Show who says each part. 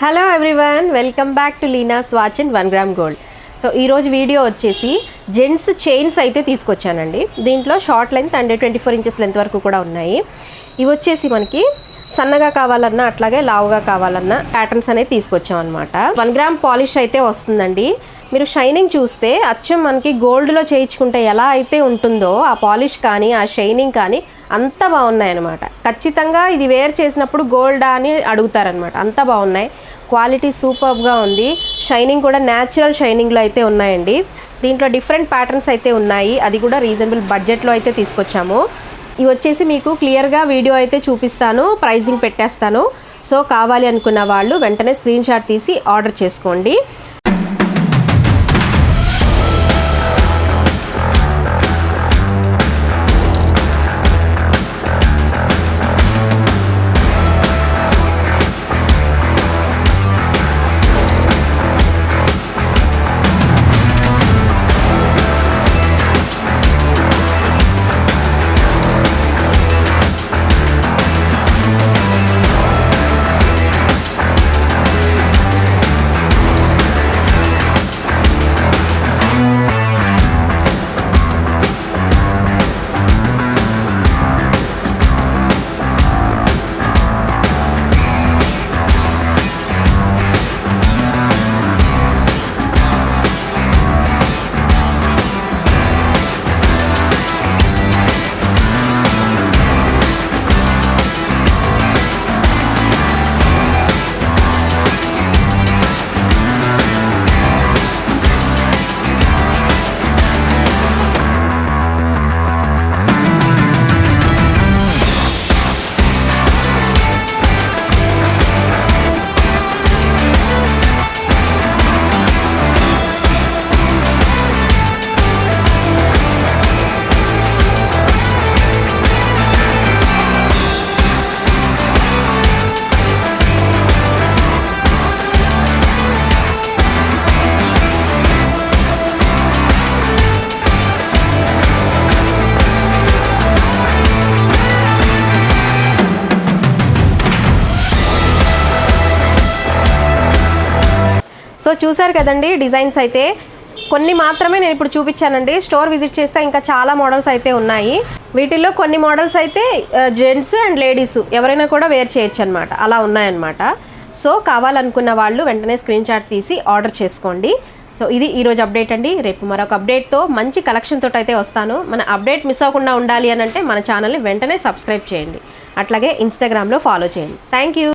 Speaker 1: Hello everyone, welcome back to Leena's watch and 1 gram gold. So ఈరోజు వీడియో వచ్చేసి gents chains అయితే తీసుకొచ్చానండి. దీంట్లో short length and 24 inches length వరకు కూడా ఉన్నాయి. ఇవి వచ్చేసి మనకి సన్నగా కావాలన్నా అట్లాగే లావుగా కావాలన్నా ప్యాటర్న్స్ అనేది తీసుకొచ్చాం అనమాట. 1 గ్రామ్ పాలిష్ అయితే వస్తుందండి. మీరు షైనింగ్ చూస్తే అచ్చం మనకి గోల్డ్లో చేయించుకుంటే ఎలా అయితే ఉంటుందో ఆ పాలిష్ కానీ ఆ షైనింగ్ కానీ అంత బాగున్నాయన్నమాట. ఖచ్చితంగా ఇది వేర్ చేసినప్పుడు గోల్డా అని అడుగుతారనమాట. అంత బాగున్నాయి. క్వాలిటీ సూపర్గా ఉంది. షైనింగ్ కూడా న్యాచురల్ షైనింగ్లో అయితే ఉన్నాయండి. దీంట్లో డిఫరెంట్ ప్యాటర్న్స్ అయితే ఉన్నాయి. అది కూడా రీజనబుల్ బడ్జెట్లో అయితే తీసుకొచ్చాము. ఇవి వచ్చేసి మీకు క్లియర్గా వీడియో అయితే చూపిస్తాను, ప్రైజింగ్ పెట్టేస్తాను. సో కావాలి అనుకున్న వాళ్ళు వెంటనే స్క్రీన్ షాట్ తీసి ఆర్డర్ చేసుకోండి. సో చూసారు కదండి, డిజైన్స్ అయితే కొన్ని మాత్రమే నేను ఇప్పుడు చూపించానండి. స్టోర్ విజిట్ చేస్తే ఇంకా చాలా మోడల్స్ అయితే ఉన్నాయి. వీటిల్లో కొన్ని మోడల్స్ అయితే జెంట్స్ అండ్ లేడీస్ ఎవరైనా కూడా వేర్ చేయొచ్చు అనమాట, అలా ఉన్నాయన్నమాట. సో కావాలనుకున్న వాళ్ళు వెంటనే స్క్రీన్ షాట్ తీసి ఆర్డర్ చేసుకోండి. సో ఇది ఈరోజు అప్డేట్ అండి. రేపు మరొక అప్డేట్తో మంచి కలెక్షన్ తోటి అయితే వస్తాను. మన అప్డేట్ మిస్ అవ్వకుండా ఉండాలి అని అంటే మన ఛానల్ని వెంటనే సబ్స్క్రైబ్ చేయండి. అట్లాగే ఇన్స్టాగ్రామ్లో ఫాలో చేయండి. Thank you.